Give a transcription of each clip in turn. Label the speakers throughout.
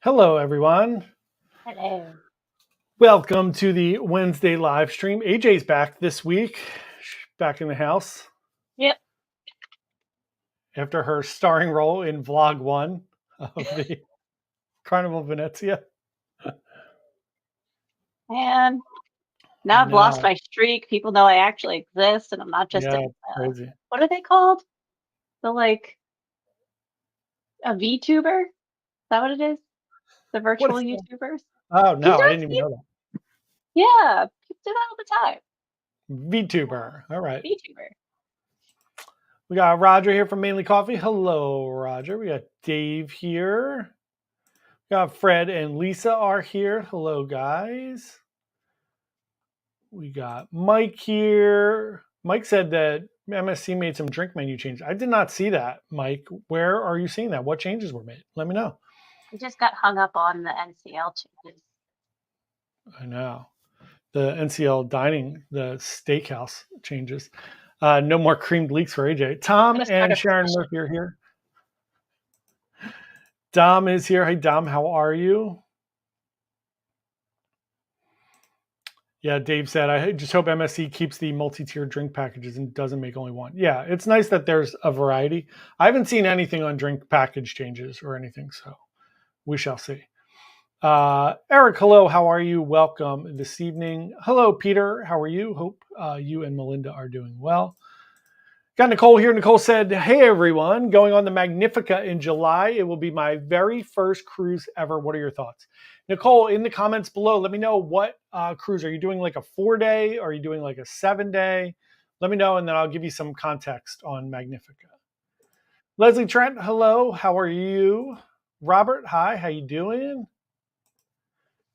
Speaker 1: Hello, everyone.
Speaker 2: Hello.
Speaker 1: Welcome to the Wednesday live stream. AJ's back this week, back in the house
Speaker 2: Yep.
Speaker 1: after her starring role in Vlog 1 of the Carnival of Venezia.
Speaker 2: And
Speaker 1: I
Speaker 2: now I've lost
Speaker 1: know.
Speaker 2: my streak. People know I actually exist, and I'm not just
Speaker 1: Yeah,
Speaker 2: a
Speaker 1: it's crazy.
Speaker 2: what are they called? The a VTuber? Is that what it is? The
Speaker 1: What
Speaker 2: virtual
Speaker 1: is that?
Speaker 2: YouTubers?
Speaker 1: Oh,
Speaker 2: Do you
Speaker 1: no, I
Speaker 2: not
Speaker 1: didn't even
Speaker 2: see?
Speaker 1: know that.
Speaker 2: Yeah, people do that all the time.
Speaker 1: VTuber. All right.
Speaker 2: VTuber.
Speaker 1: We got Roger here from Mainly Coffee. Hello, Roger. We got Dave here. We got Fred and Lisa are here. Hello, guys. We got Mike here. Mike said that MSC made some drink menu changes. I did not see that, Mike. Where are you seeing that? What changes were made? Let me know.
Speaker 2: I just got hung up on the NCL changes.
Speaker 1: I know. The NCL dining, the steakhouse changes. No more creamed leeks for AJ. Tom
Speaker 2: Gotta start
Speaker 1: and
Speaker 2: a
Speaker 1: Sharon
Speaker 2: petition.
Speaker 1: Murphy are here. Dom is here. Hey, Dom, how are you? Yeah, Dave said, I just hope MSC keeps the multi-tier drink packages and doesn't make only one. Yeah, it's nice that there's a variety. I haven't seen anything on drink package changes or anything, so we shall see. Eric, hello, how are you? Welcome this evening. Hello, Peter, how are you? Hope you and Melinda are doing well. Got Nicole here. Nicole said, hey, everyone, going on the Magnifica in July. It will be my very first cruise ever. What are your thoughts? Nicole, in the comments below, let me know what cruise. Are you doing like a 4-day? Are you doing like a 7-day? Let me know, and then I'll give you some context on Magnifica. Leslie Trent, hello. How are you? Robert, hi. How you doing?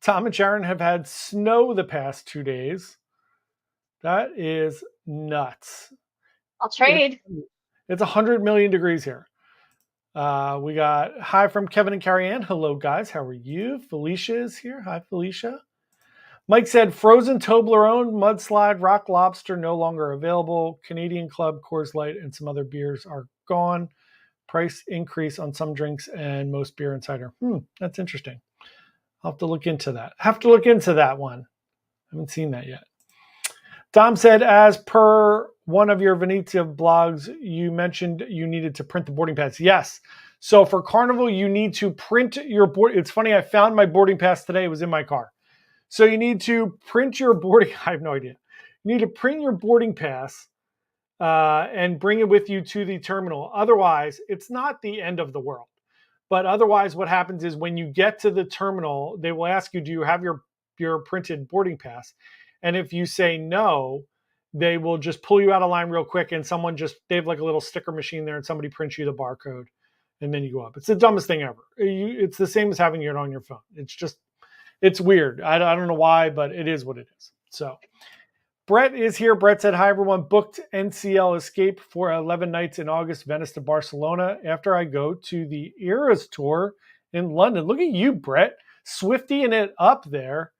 Speaker 1: Tom and Sharon have had snow the past 2 days. That is nuts.
Speaker 2: I'll
Speaker 1: It,
Speaker 2: trade.
Speaker 1: it's 100 million degrees here. We got hi from Kevin and Carrie Ann. Hello, guys. How are you? Felicia is here. Hi, Felicia. Mike said frozen Toblerone, mudslide, rock lobster no longer available. Canadian Club, Coors Light, and some other beers are gone. Price increase on some drinks and most beer and cider. That's interesting. I'll have to look into that. Have to look into that one. I haven't seen that yet. Dom said, as per one of your Venezia blogs, you mentioned you needed to print the boarding pass. Yes. So for Carnival, you need to print your board. It's funny, I found my boarding pass today. It was in my car. So you need to print your boarding. I have no idea. You need to print your boarding pass and bring it with you to the terminal. Otherwise, it's not the end of the world. But otherwise, what happens is when you get to the terminal, they will ask you, do you have your printed boarding pass? And if you say no, they will just pull you out of line real quick, and they have like a little sticker machine there, and somebody prints you the barcode, and then you go up. It's the dumbest thing ever. It's the same as having it on your phone. It's weird. I don't know why, but it is what it is. So Brett is here. Brett said, hi, everyone. Booked NCL Escape for 11 nights in August, Venice to Barcelona, after I go to the Eras Tour in London. Look at you, Brett. Swiftying it up there.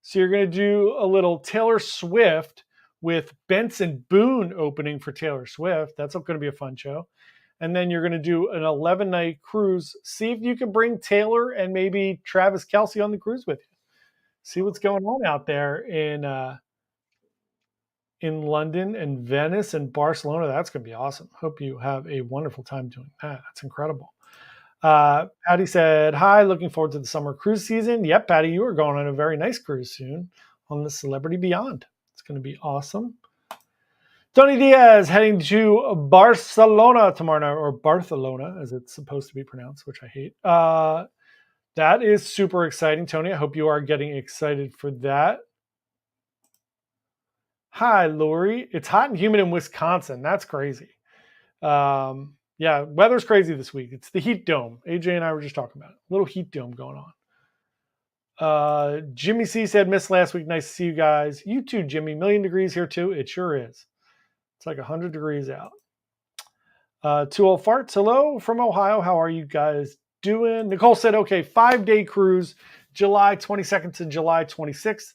Speaker 1: So you're going to do a little Taylor Swift with Benson Boone opening for Taylor Swift. That's going to be a fun show. And then you're going to do an 11-night cruise. See if you can bring Taylor and maybe Travis Kelce on the cruise with you. See what's going on out there in London and Venice and Barcelona. That's going to be awesome. Hope you have a wonderful time doing that. That's incredible. Patty said, hi, looking forward to the summer cruise season. Yep, Patty, you are going on a very nice cruise soon on the Celebrity Beyond. It's going to be awesome. Tony Diaz heading to Barcelona tomorrow night, or Barcelona, as it's supposed to be pronounced, which I hate. That is super exciting, Tony. I hope you are getting excited for that. Hi, Lori. It's hot and humid in Wisconsin. That's crazy. Yeah, weather's crazy this week. It's the heat dome. AJ and I were just talking about it. Little heat dome going on. Jimmy C said, missed last week. Nice to see you guys. You too, Jimmy. Million degrees here too. It sure is. It's like 100 degrees out. 20 Farts, hello from Ohio. How are you guys doing? Nicole said, okay, 5-day cruise, July 22nd to July 26th.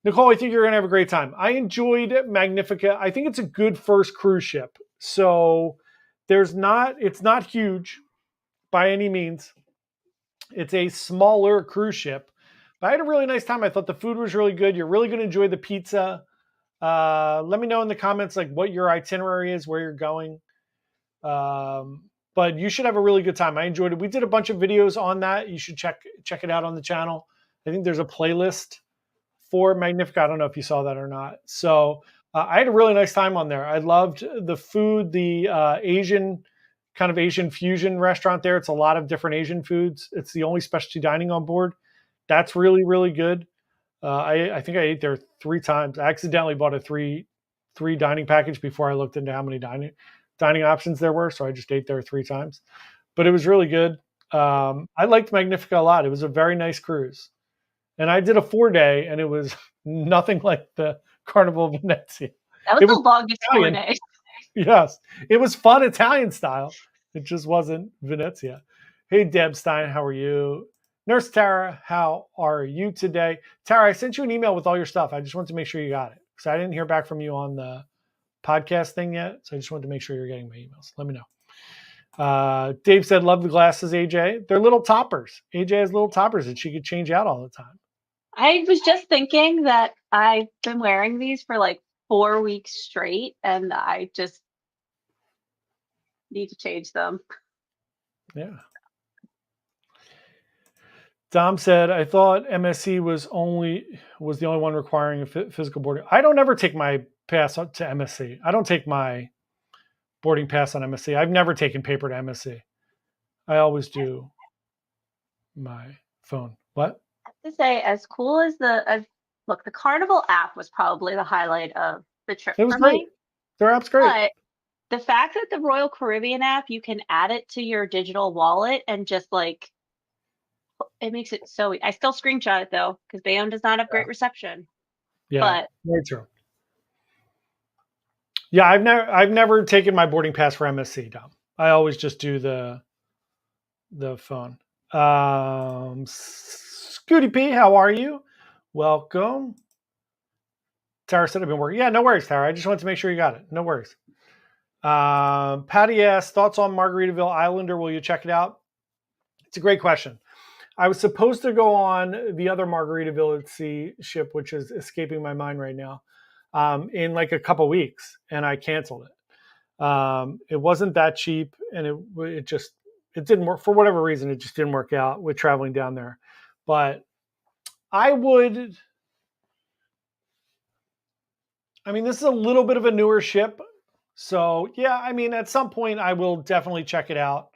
Speaker 1: Nicole, I think you're going to have a great time. I enjoyed Magnifica. I think it's a good first cruise ship. So it's not huge by any means. It's a smaller cruise ship, but I had a really nice time. I thought the food was really good. You're really going to enjoy the pizza. Let me know in the comments like what your itinerary is, where you're going. But you should have a really good time. I enjoyed it. We did a bunch of videos on that. You should check it out on the channel. I think there's a playlist for Magnifica. I don't know if you saw that or not. So I had a really nice time on there. I loved the food, the Asian kind of Asian fusion restaurant there. It's a lot of different Asian foods. It's the only specialty dining on board. That's really, really good. I think I ate there 3 times. I accidentally bought a three dining package before I looked into how many dining options there were. So I just ate there 3 times, but it was really good. I liked Magnifica a lot. It was a very nice cruise, and I did a 4-day, and it was nothing like the Carnival of Venezia.
Speaker 2: That was
Speaker 1: It
Speaker 2: the
Speaker 1: was
Speaker 2: longest
Speaker 1: Italian.
Speaker 2: 4 days.
Speaker 1: Yes, it was fun Italian style. It just wasn't Venezia. Hey, Deb Stein, how are you? Nurse Tara, how are you today? Tara, I sent you an email with all your stuff. I just wanted to make sure you got it because I didn't hear back from you on the podcast thing yet. So I just wanted to make sure you're getting my emails. Let me know. Dave said, love the glasses, AJ. They're little toppers. AJ has little toppers that she could change out all the time.
Speaker 2: I was just thinking that I've been wearing these for like 4 weeks straight, and I just need to change them.
Speaker 1: Yeah. Dom said, I thought MSC was the only one requiring a physical boarding. I don't ever take my pass to MSC. I don't take my boarding pass on MSC. I've never taken paper to MSC. I always do my phone. What?
Speaker 2: I have to say, as cool as look, the Carnival app was probably the highlight of the trip
Speaker 1: It was
Speaker 2: for
Speaker 1: great.
Speaker 2: me.
Speaker 1: Their app's great.
Speaker 2: But the fact that the Royal Caribbean app, you can add it to your digital wallet and just like it makes it so. I still screenshot it though because Bayonne does not have great reception.
Speaker 1: Yeah,
Speaker 2: But
Speaker 1: very true. Yeah, I've never taken my boarding pass for MSC, Dom. I always just do the phone. Scooty P, how are you? Welcome. Tara said I've been working. Yeah, no worries, Tara. I just wanted to make sure you got it. No worries. Patty asked, thoughts on Margaritaville Islander? Will you check it out? It's a great question. I was supposed to go on the other Margaritaville at Sea ship, which is escaping my mind right now, in like a couple weeks, and I canceled it. It wasn't that cheap, and it didn't work for whatever reason. It just didn't work out with traveling down there. But I would. I mean, this is a little bit of a newer ship, so yeah. I mean, at some point, I will definitely check it out.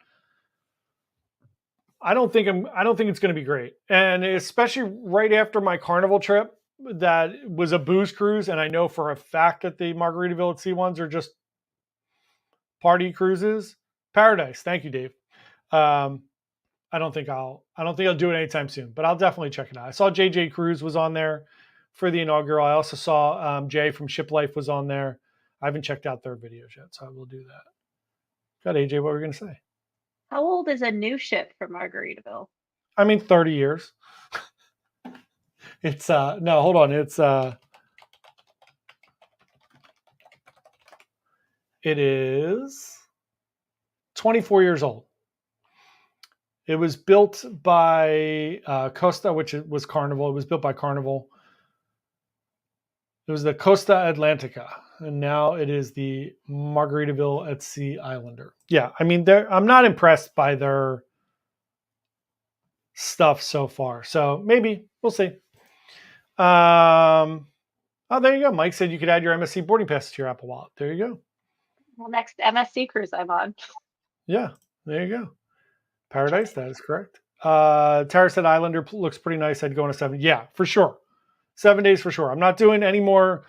Speaker 1: I don't think it's going to be great, and especially right after my Carnival trip, that was a booze cruise, and I know for a fact that the Margaritaville at Sea ones are just party cruises. Paradise. Thank you, Dave. I don't think I'll do it anytime soon, but I'll definitely check it out. I saw JJ Cruz was on there for the inaugural. I also saw Jay from Ship Life was on there. I haven't checked out their videos yet, so I will do that. God, AJ, what were we going to say?
Speaker 2: how old is a new ship for Margaritaville?
Speaker 1: I mean, 30 years. It's no, hold on. It is 24 years old. It was built by Costa, which was Carnival. It was built by Carnival. It was the Costa Atlantica, and now it is the Margaritaville at Sea Islander. Yeah, I mean, I'm not impressed by their stuff so far. So maybe we'll see. Oh, there you go. Mike said you could add your MSC boarding pass to your Apple Wallet. There you go.
Speaker 2: Well, next MSC cruise I'm on.
Speaker 1: Yeah, there you go. Paradise, that is correct. Tara said Islander looks pretty nice. I'd go on a 7. Yeah, for sure. 7 days for sure. I'm not doing any more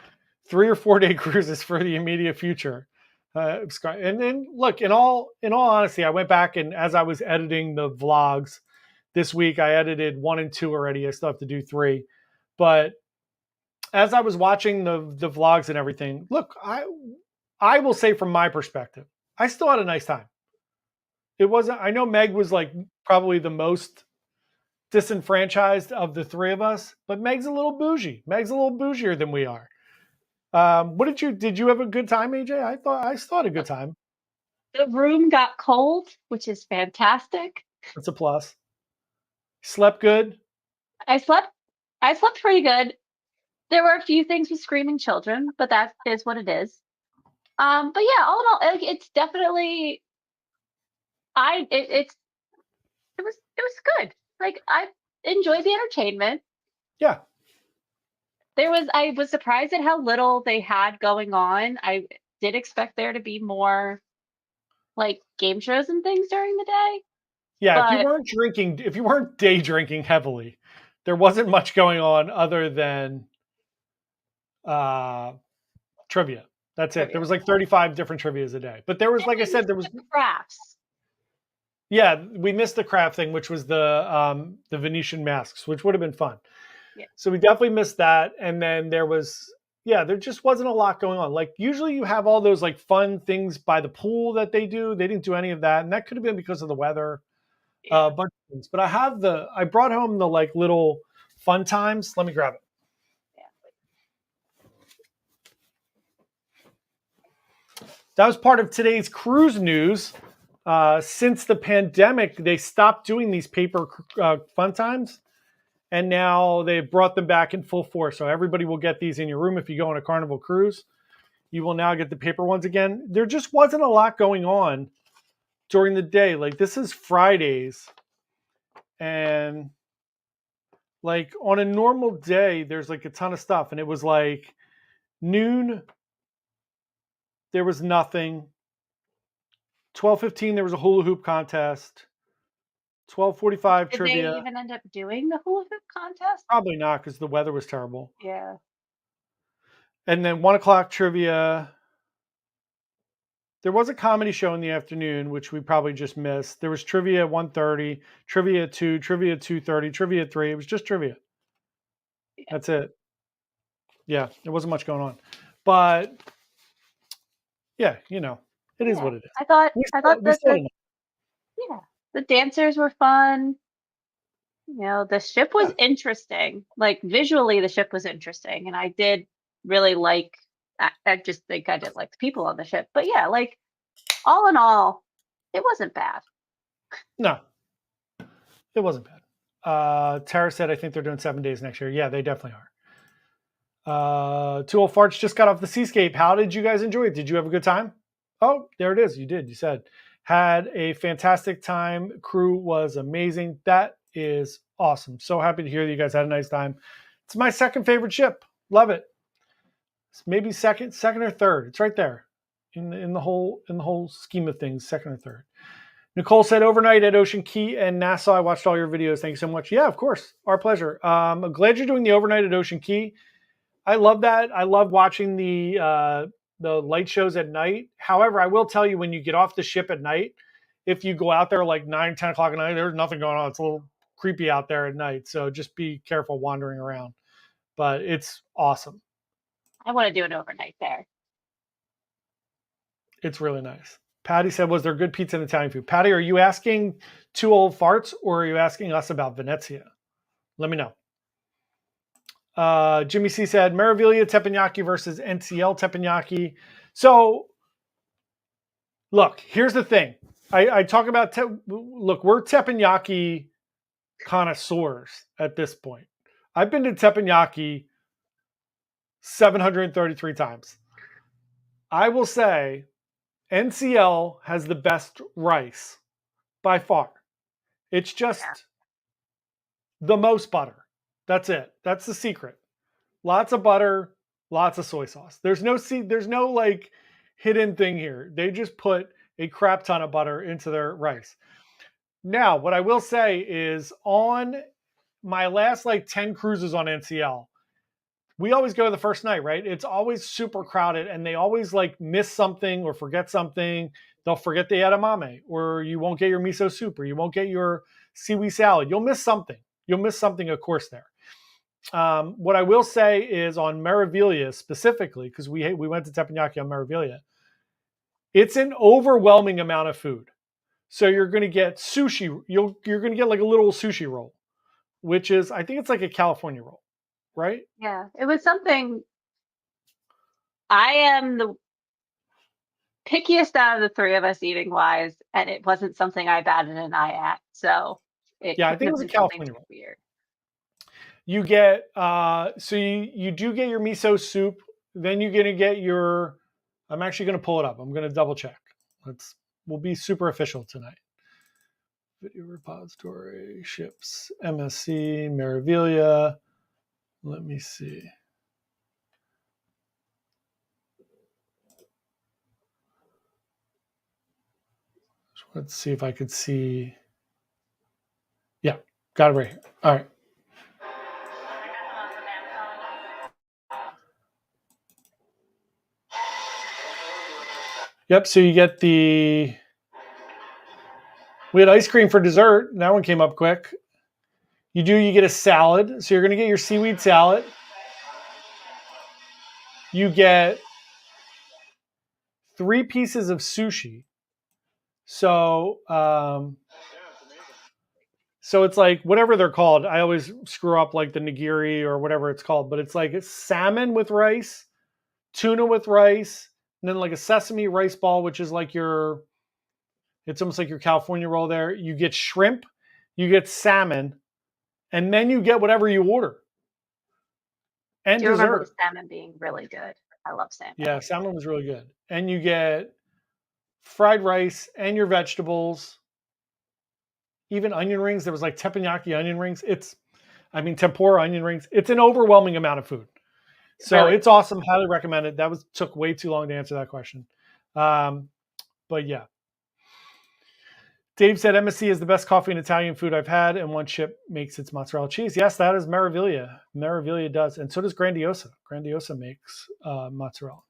Speaker 1: 3 or 4 day cruises for the immediate future. And then look, in all honesty, I went back and as I was editing the vlogs this week, I edited 1 and 2 already. I still have to do 3. But as I was watching the vlogs and everything, look, I will say from my perspective, I still had a nice time. It wasn't, I know Meg was like probably the most disenfranchised of the 3 of us, but Meg's a little bougie. Meg's a little bougier than we are. What did you have a good time, AJ? I still had a good time.
Speaker 2: The room got cold, which is fantastic.
Speaker 1: That's a plus. Slept good?
Speaker 2: I slept pretty good. There were a few things with screaming children, but that is what it is. But yeah, all in all, like, it's definitely I it, it's it was good. Like, I enjoyed the entertainment.
Speaker 1: Yeah.
Speaker 2: I was surprised at how little they had going on. I did expect there to be more like game shows and things during the day,
Speaker 1: Yeah,
Speaker 2: but
Speaker 1: if you weren't day drinking heavily, there wasn't much going on other than uh trivia. That's it. There
Speaker 2: trivia.
Speaker 1: was like 35 different trivias a day. But there was,
Speaker 2: And
Speaker 1: like I
Speaker 2: we
Speaker 1: said,
Speaker 2: missed
Speaker 1: there
Speaker 2: the
Speaker 1: was,
Speaker 2: crafts.
Speaker 1: yeah, we missed the craft thing, which was the Venetian masks, which would have been fun.
Speaker 2: Yeah.
Speaker 1: So we definitely missed that. And then there was, yeah, there just wasn't a lot going on. Like usually you have all those like fun things by the pool that they do. They didn't do any of that. And that could have been because of the weather,
Speaker 2: Yeah.
Speaker 1: a bunch of things. But I brought home the like little fun times. Let me grab it.
Speaker 2: Yeah.
Speaker 1: That was part of today's cruise news. Since the pandemic, they stopped doing these paper fun times, and now they've brought them back in full force. So everybody will get these in your room if you go on a Carnival cruise. You will now get the paper ones again. There just wasn't a lot going on during the day. Like this is Fridays, and like on a normal day, there's like a ton of stuff, and it was like noon. There was nothing. 12:15, there was a hula hoop contest. 12:45
Speaker 2: Did they
Speaker 1: trivia.
Speaker 2: even end up doing the hula hoop contest?
Speaker 1: Probably not because the weather was terrible.
Speaker 2: Yeah.
Speaker 1: And then 1 o'clock trivia. There was a comedy show in the afternoon, which we probably just missed. There was trivia at 1:30, trivia at 2, trivia at 2:30, trivia at 3. It was just trivia.
Speaker 2: Yeah.
Speaker 1: That's it. Yeah, there wasn't much going on. But yeah, it is
Speaker 2: Yeah.
Speaker 1: what it is.
Speaker 2: I thought
Speaker 1: We
Speaker 2: that
Speaker 1: still don't
Speaker 2: yeah, the dancers were fun. You know, the ship was
Speaker 1: know.
Speaker 2: interesting. Like visually, the ship was interesting, and I did really like. I just think I didn't like the people on the ship, but yeah, like all in all, it wasn't bad.
Speaker 1: No, it wasn't bad. Tara said, I think they're doing 7 days next year. Yeah, they definitely are. Two old farts just got off the seascape. How did you guys enjoy it? Did you have a good time? Oh, there it is. You did. You said had a fantastic time. Crew was amazing. That is awesome. So happy to hear that you guys had a nice time. It's my second favorite ship. Love it. It's maybe second or third. It's right there in the whole scheme of things. Second or third. Nicole said overnight at Ocean Key and Nassau. I watched all your videos. Thank you so much. Yeah, of course. Our pleasure. I'm glad you're doing the overnight at Ocean Key. I love that. I love watching the light shows at night. However, I will tell you when you get off the ship at night, if you go out there like 9, 10 o'clock at night, there's nothing going on. It's a little creepy out there at night. So just be careful wandering around. But it's awesome.
Speaker 2: I want to do an overnight there.
Speaker 1: It's really nice. Patty said, was there good pizza and Italian food? Patty, are you asking two old farts or are you asking us about Venezia? Let me know. Jimmy C said, Meraviglia teppanyaki versus NCL teppanyaki. So, look, here's the thing. I talk about, look, we're teppanyaki connoisseurs at this point. I've been to teppanyaki 733 times. I will say NCL has the best rice by far. It's just the most butter. That's it. That's the secret. Lots of butter, lots of soy sauce. There's no like hidden thing here. They just put a crap ton of butter into their rice. Now, what I will say is on my last like 10 cruises on NCL, we always go the first night, right? It's always super crowded and they always like miss something or forget something. They'll forget the edamame, or you won't get your miso soup, or you won't get your seaweed salad. You'll miss something. You'll miss something, of course, there. What I will say is on Meraviglia specifically, because we went to teppanyaki on Meraviglia, it's an overwhelming amount of food. So you're going to get sushi. You're going to get like a little sushi roll, which is, I think it's like a California roll, right?
Speaker 2: Yeah, it was something. I am the pickiest out of the three of us eating wise, and it wasn't something I batted an eye at. So It
Speaker 1: Yeah, I
Speaker 2: couldn't
Speaker 1: think it
Speaker 2: have
Speaker 1: was a
Speaker 2: been something
Speaker 1: California
Speaker 2: too
Speaker 1: roll.
Speaker 2: weird.
Speaker 1: You get so you do get your miso soup. Then you're gonna get your. I'm actually gonna pull it up. I'm gonna double check. We'll be super official tonight. Video repository ships MSC Meraviglia. Let me see. Let's see if I could see. Yeah, got it right here. All right. Yep. So you get we had ice cream for dessert. That one came up quick. You get a salad. So you're going to get your seaweed salad. You get 3 pieces of sushi. So, so it's like whatever they're called. I always screw up like the nigiri or whatever it's called, but it's like a salmon with rice, tuna with rice, and then like a sesame rice ball, which is like it's almost like your California roll there. You get shrimp, you get salmon, and then you get whatever you order
Speaker 2: I
Speaker 1: and
Speaker 2: do remember the
Speaker 1: dessert.
Speaker 2: salmon being really good. I love salmon.
Speaker 1: Yeah, salmon was really good. And you get fried rice and your vegetables, even onion rings. There was like teppanyaki onion rings. Tempura onion rings. It's an overwhelming amount of food. So
Speaker 2: Really?
Speaker 1: it's awesome. Highly recommended. Took way too long to answer that question. But yeah. Dave said MSC is the best coffee and Italian food I've had, and one ship makes its mozzarella cheese. Yes, that is Meraviglia. Meraviglia does, and so does Grandiosa. Grandiosa makes mozzarella.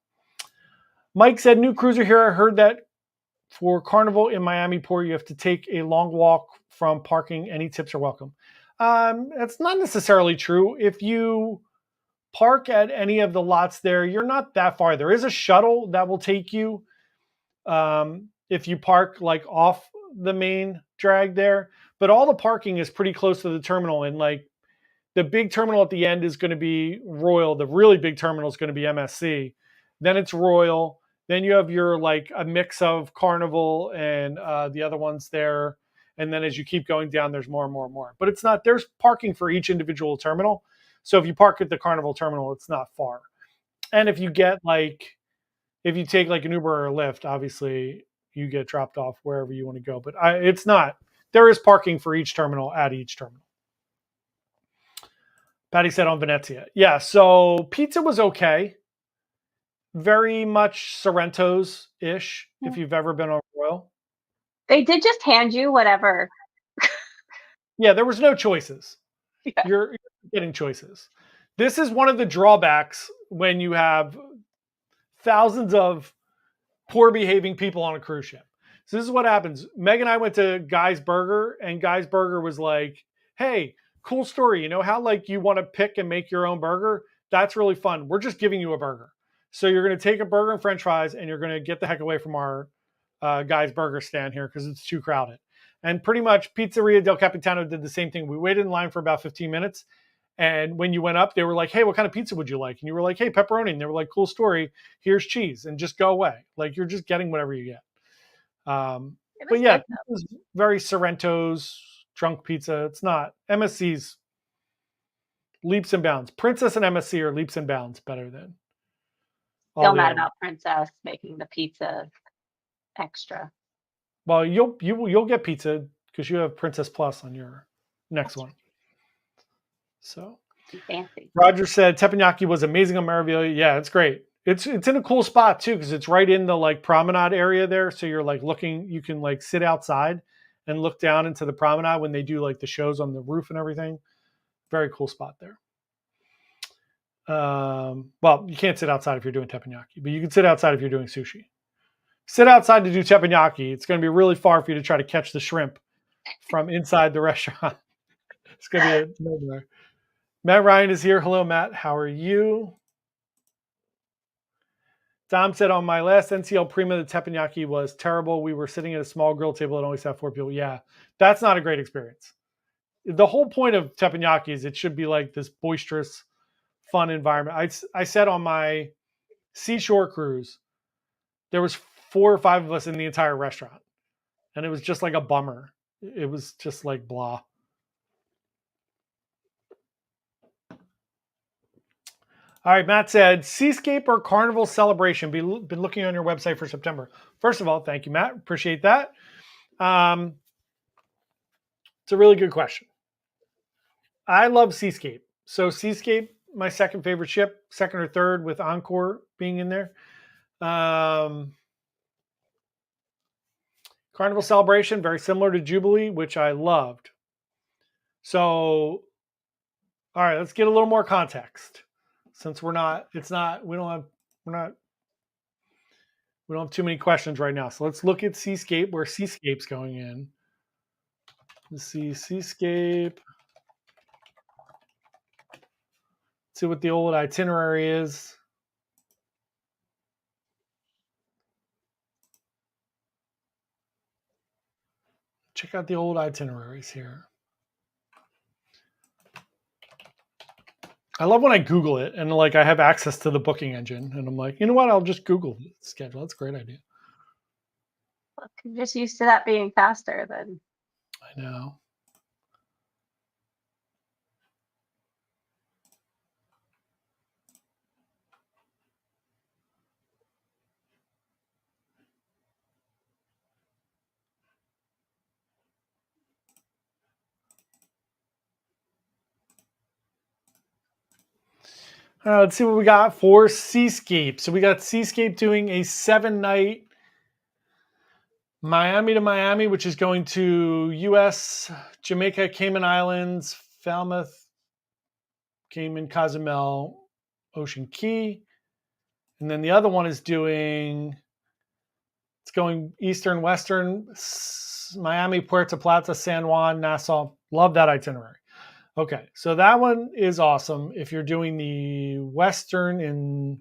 Speaker 1: Mike said, new cruiser here. I heard that for Carnival in Miami Port, you have to take a long walk from parking. Any tips are welcome. That's not necessarily true. If you park at any of the lots there, you're not that far. There is a shuttle that will take you if you park like off the main drag there. But all the parking is pretty close to the terminal, and like the big terminal at the end is going to be Royal. The really big terminal is going to be MSC. Then it's Royal. Then you have your like a mix of Carnival and the other ones there. And then as you keep going down, there's more and more and more. But it's not. There's parking for each individual terminal. So if you park at the Carnival terminal, it's not far. And if you take like an Uber or a Lyft, obviously you get dropped off wherever you want to go. But it's not. There is parking for each terminal at each terminal. Patty said on Venezia. Yeah, so pizza was okay. Very much Sorrento's ish, if you've ever been on Royal.
Speaker 2: They did just hand you whatever.
Speaker 1: Yeah, there was no choices.
Speaker 2: Yeah.
Speaker 1: You're getting choices. This is one of the drawbacks when you have thousands of poor behaving people on a cruise ship. So this is what happens. Meg and I went to Guy's Burger, and Guy's Burger was like, hey, cool story. You know how like you want to pick and make your own burger? That's really fun. We're just giving you a burger. So you're going to take a burger and french fries, and you're going to get the heck away from our Guy's Burger stand here because it's too crowded. And pretty much Pizzeria del Capitano did the same thing. We waited in line for about 15 minutes. And when you went up, they were like, hey, what kind of pizza would you like? And you were like, hey, pepperoni. And they were like, cool story. Here's cheese. And just go away. Like, you're just getting whatever you get. But yeah, it was very Sorrento's drunk pizza. It's not. MSC's leaps and bounds. Princess and MSC are leaps and bounds better than.
Speaker 2: Still mad about Princess making the pizza extra.
Speaker 1: Well, you'll get pizza because you have Princess Plus on your next one. So
Speaker 2: fancy.
Speaker 1: Roger said teppanyaki was amazing on Meraviglia. Yeah, it's great. It's in a cool spot too because it's right in the like promenade area there. So you're like looking. You can like sit outside and look down into the promenade when they do like the shows on the roof and everything. Very cool spot there. Well, you can't sit outside if you're doing teppanyaki, but you can sit outside if you're doing sushi. Sit outside to do teppanyaki. It's going to be really far for you to try to catch the shrimp from inside the restaurant. It's going to be a nightmare. Matt Ryan is here. Hello, Matt. How are you? Dom said on my last NCL Prima, the teppanyaki was terrible. We were sitting at a small grill table and always had 4 people. Yeah, that's not a great experience. The whole point of teppanyaki is it should be like this boisterous, fun environment. I said on my seashore cruise, there was 4 or 5 of us in the entire restaurant, and it was just like a bummer. It was just like blah. All right, Matt said, Seascape or Carnival Celebration? Been looking on your website for September. First of all, thank you, Matt. Appreciate that. It's a really good question. I love Seascape. So Seascape, my second favorite ship, second or third with Encore being in there. Carnival Celebration, very similar to Jubilee, which I loved. So, all right, let's get a little more context. Since we don't have too many questions right now. So let's look at Seascape, where Seascape's going in. Let's see, Seascape. See what the old itinerary is. Check out the old itineraries here. I love when I Google it and like I have access to the booking engine and I'm like, you know what? I'll just Google the schedule. That's a great idea.
Speaker 2: Look, I'm just used to that being faster than.
Speaker 1: I know. Let's see what we got for Seascape. So we got Seascape doing a 7-night Miami to Miami, which is going to U.S., Jamaica, Cayman Islands, Falmouth, Cayman, Cozumel, Ocean Key. And then the other one is it's going Eastern, Western, Miami, Puerto Plata, San Juan, Nassau. Love that itinerary. Okay, so that one is awesome. If you're doing the Western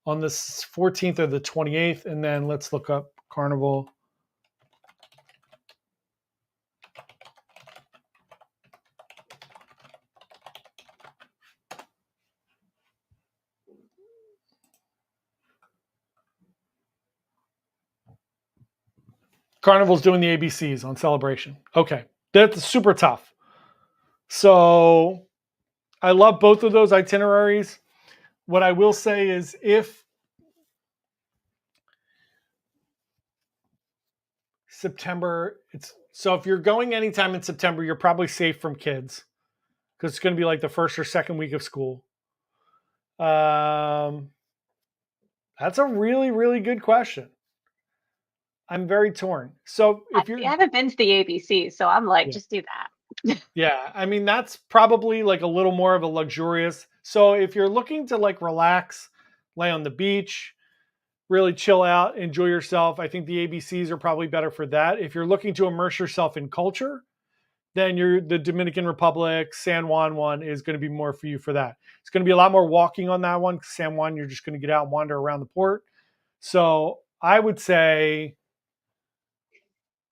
Speaker 1: on the 14th or the 28th, and then let's look up Carnival. Carnival's doing the ABCs on Celebration. Okay, that's super tough. So I love both of those itineraries. What I will say is if September, if you're going anytime in September, you're probably safe from kids because it's going to be like the first or second week of school. That's a really, really good question. I'm very torn. So if
Speaker 2: I haven't been to the ABC, so I'm like, just do that.
Speaker 1: Yeah, I mean that's probably like a little more of a luxurious. So if you're looking to like relax, lay on the beach, really chill out, enjoy yourself, I think the ABCs are probably better for that. If you're looking to immerse yourself in culture, then the Dominican Republic, San Juan one is going to be more for you for that. It's going to be a lot more walking on that one. San Juan, you're just going to get out and wander around the port. So I would say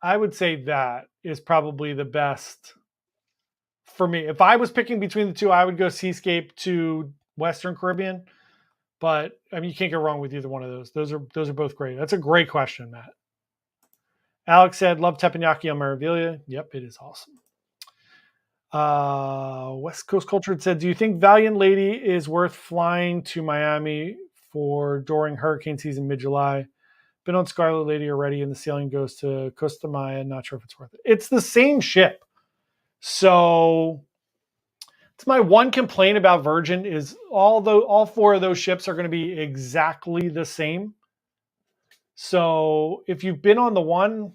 Speaker 1: that is probably the best for me. If I was picking between the two, I would go Seascape to Western Caribbean. But I mean, you can't go wrong with either one of those. Those are both great. That's a great question, Matt. Alex said, "Love teppanyaki on Meraviglia." Yep, it is awesome. West Coast Culture said, "Do you think Valiant Lady is worth flying to Miami for during hurricane season mid-July? Been on Scarlet Lady already, and the sailing goes to Costa Maya. Not sure if it's worth it. It's the same ship, so." It's my one complaint about Virgin is all four of those ships are going to be exactly the same. So if you've been on the one,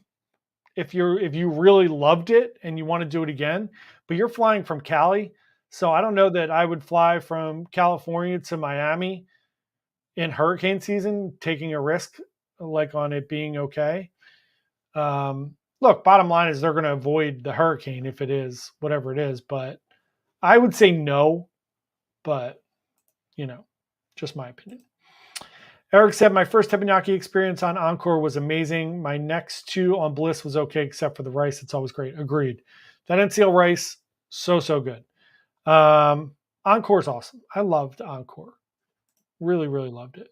Speaker 1: if you really loved it and you want to do it again, but you're flying from Cali, so I don't know that I would fly from California to Miami in hurricane season, taking a risk like on it being okay. Look, bottom line is they're going to avoid the hurricane if it is whatever it is, but I would say no, but just my opinion. Eric said, my first teppanyaki experience on Encore was amazing. My next two on Bliss was okay, except for the rice. It's always great. Agreed. That NCL rice, so good. Encore's awesome. I loved Encore. Really, really loved it.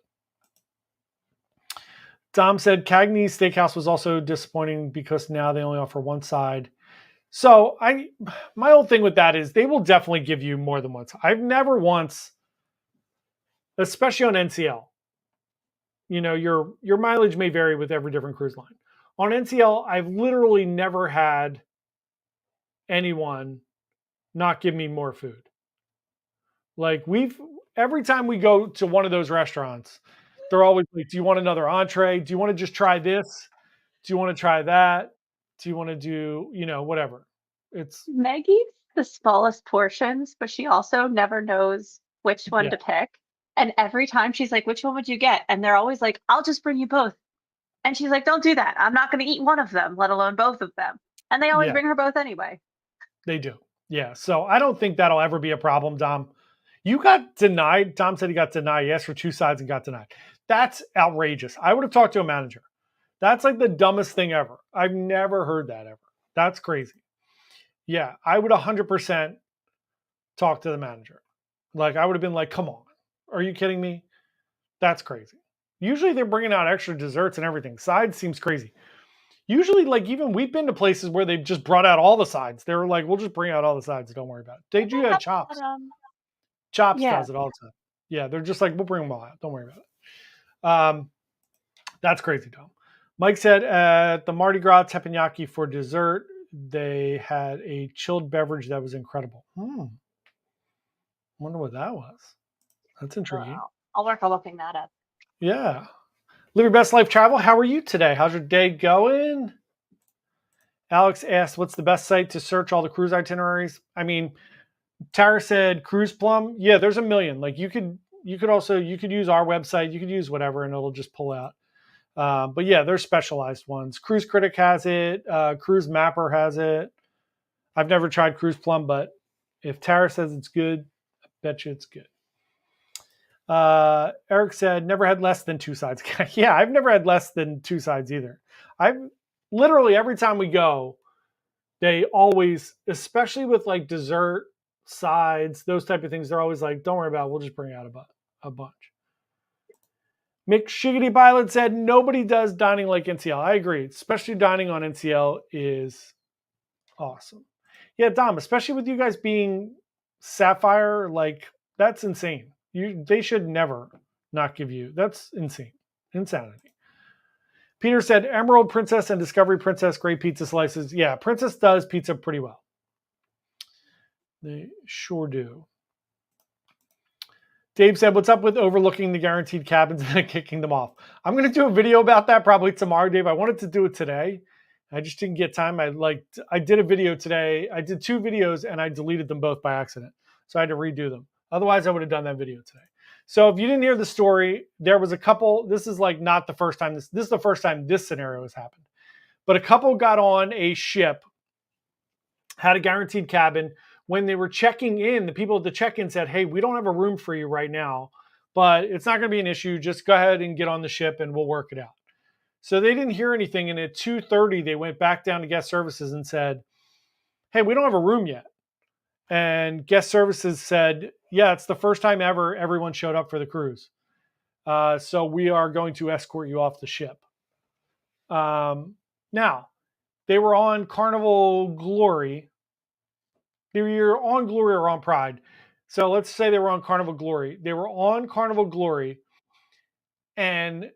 Speaker 1: Dom said, Cagney's Steakhouse was also disappointing because now they only offer one side. So my whole thing with that is they will definitely give you more than once. I've never once especially on NCL. Your mileage may vary with every different cruise line. On NCL, I've literally never had anyone not give me more food. Like every time we go to one of those restaurants, they're always like, "Do you want another entree? Do you want to just try this? Do you want to try that? Do you want to do, whatever?" It's
Speaker 2: Meg eats the smallest portions, but she also never knows which one
Speaker 1: yeah,
Speaker 2: to pick. And every time she's like, "Which one would you get?" And they're always like, "I'll just bring you both." And she's like, "Don't do that. I'm not going to eat one of them, let alone both of them." And they always
Speaker 1: yeah,
Speaker 2: bring her both anyway.
Speaker 1: they do. Yeah. So I don't think that'll ever be a problem, Dom. You got denied. Dom said he got denied. He asked for two sides and got denied. That's outrageous. I would have talked to a manager. That's like the dumbest thing ever. I've never heard that ever. That's crazy. Yeah, I would 100% talk to the manager. Like, I would have been like, come on. Are you kidding me? That's crazy. Usually they're bringing out extra desserts and everything. Sides seems crazy. Usually, like, even we've been to places where they've just brought out all the sides. They were like, we'll just bring out all the sides. Don't worry about it. They
Speaker 2: And
Speaker 1: do
Speaker 2: they
Speaker 1: at
Speaker 2: have
Speaker 1: Chops.
Speaker 2: that,
Speaker 1: Chops
Speaker 2: yeah.
Speaker 1: does it all the time. Yeah, they're just like, we'll bring them all out. Don't worry about it. That's crazy, Tom. Mike said at the Mardi Gras teppanyaki for dessert, they had a chilled beverage that was incredible. Wonder what that was. That's intriguing.
Speaker 2: I'll work on looking that up.
Speaker 1: Yeah. Live your best life travel. How are you today? How's your day going? Alex asked, what's the best site to search all the cruise itineraries? I mean, Tara said Cruise Plum. Yeah, there's a million. Like you could use our website, you could use whatever, and it'll just pull out. But yeah, there's specialized ones. Cruise Critic has it. Cruise Mapper has it. I've never tried Cruise Plum, but if Tara says it's good, I bet you it's good. Eric said, never had less than two sides. Yeah, I've never had less than two sides either. I've literally every time we go, they always, especially with like dessert sides, those type of things, they're always like, don't worry about it. We'll just bring out a bunch. Mick Shiggity Pilot said, nobody does dining like NCL. I agree. Especially dining on NCL is awesome. Yeah, Dom, especially with you guys being Sapphire, like that's insane. They should never not give you. That's insane. Insanity. Peter said Emerald Princess and Discovery Princess, great pizza slices. Yeah, Princess does pizza pretty well. They sure do. Dave said, what's up with overlooking the guaranteed cabins and kicking them off? I'm going to do a video about that probably tomorrow, Dave. I wanted to do it today. I just didn't get time. I did a video today. I did two videos and I deleted them both by accident. So I had to redo them. Otherwise, I would have done that video today. So if you didn't hear the story, there was a couple. This is like not the first time. This is the first time this scenario has happened. But a couple got on a ship, had a guaranteed cabin. When they were checking in, the people at the check-in said, hey, we don't have a room for you right now, but it's not going to be an issue. Just go ahead and get on the ship and we'll work it out. So they didn't hear anything. And at 2:30, they went back down to guest services and said, hey, we don't have a room yet. And guest services said, yeah, it's the first time ever everyone showed up for the cruise. So we are going to escort you off the ship. Now, they were on Carnival Glory. They were either on Glory or on Pride. So let's say they were on Carnival Glory. They were on Carnival Glory. And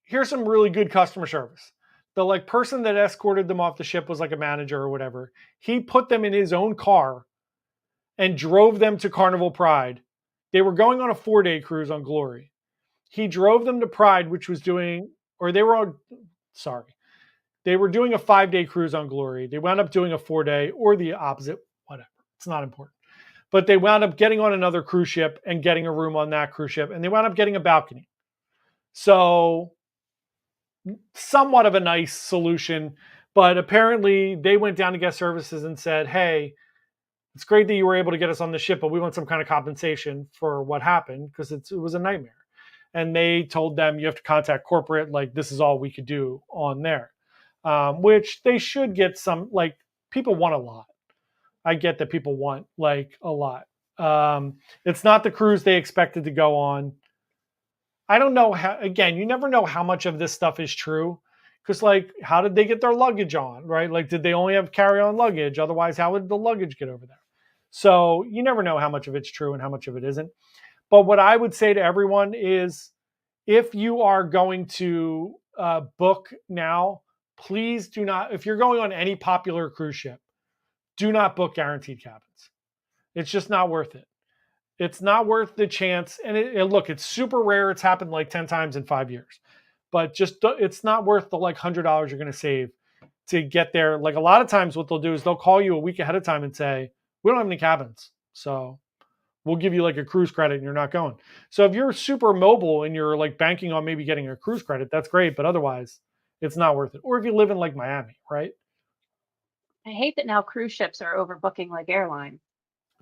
Speaker 1: here's some really good customer service. The like person that escorted them off the ship was like a manager or whatever. He put them in his own car and drove them to Carnival Pride. They were going on a 4-day cruise on Glory. He drove them to Pride, which was doing, or they were on, sorry. They were doing a 5-day cruise on Glory. They wound up doing a 4-day or the opposite, whatever. It's not important. But they wound up getting on another cruise ship and getting a room on that cruise ship. And they wound up getting a balcony. So somewhat of a nice solution. But apparently they went down to guest services and said, hey, it's great that you were able to get us on the ship, but we want some kind of compensation for what happened because it was a nightmare. And they told them you have to contact corporate. Like this is all we could do on there, which they should get some, like people want a lot. I get that people want like a lot. It's not the cruise they expected to go on. I don't know how, again, you never know how much of this stuff is true. Because like, how did they get their luggage on, right? Like, did they only have carry-on luggage? Otherwise, how would the luggage get over there? So you never know how much of it's true and how much of it isn't. But what I would say to everyone is, if you are going to book now, please do not, if you're going on any popular cruise ship, do not book guaranteed cabins. It's just not worth it. It's not worth the chance. And look, it's super rare. It's happened like 10 times in 5 years. But it's not worth the like $100 you're going to save to get there. Like a lot of times what they'll do is they'll call you a week ahead of time and say, we don't have any cabins. So we'll give you like a cruise credit and you're not going. So if you're super mobile and you're like banking on maybe getting a cruise credit, that's great. But otherwise, it's not worth it. Or if you live in like Miami, right?
Speaker 2: I hate that now cruise ships are overbooking like airlines.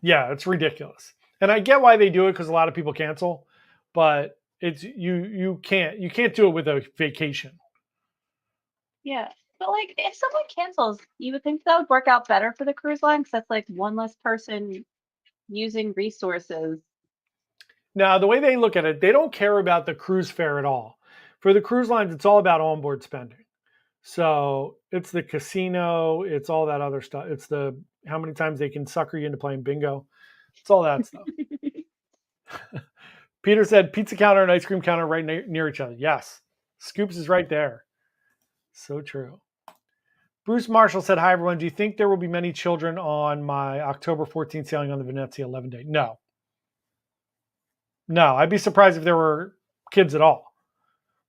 Speaker 1: Yeah, it's ridiculous. And I get why they do it because a lot of people cancel, but it's you can't do it with a vacation.
Speaker 2: Yeah. But like if someone cancels, you would think that would work out better for the cruise line because that's like one less person using resources.
Speaker 1: Now, the way they look at it, they don't care about the cruise fare at all. For the cruise lines, it's all about onboard spending. So it's the casino, it's all that other stuff. It's the how many times they can sucker you into playing bingo. It's all that stuff. Peter said pizza counter and ice cream counter right near each other. Yes. Scoops is right there. So true. Bruce Marshall said, hi, everyone. Do you think there will be many children on my October 14th sailing on the Venezia 11 day? No. No, I'd be surprised if there were kids at all.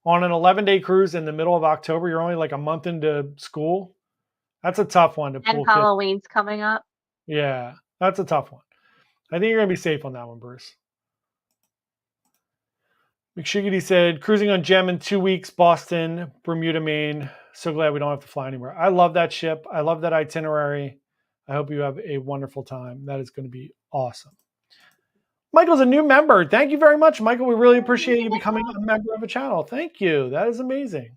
Speaker 1: On an 11-day cruise in the middle of October, you're only like a month into school. That's a tough one to
Speaker 2: And
Speaker 1: pull kids.
Speaker 2: Halloween's coming up.
Speaker 1: Yeah, that's a tough one. I think you're going to be safe on that one, Bruce. McShiggity said, cruising on Gem in 2 weeks, Boston, Bermuda, Maine. So glad we don't have to fly anywhere. I love that ship. I love that itinerary. I hope you have a wonderful time. That is going to be awesome. Michael's a new member. Thank you very much, Michael. We really appreciate you becoming a member of the channel. Thank you. That is amazing.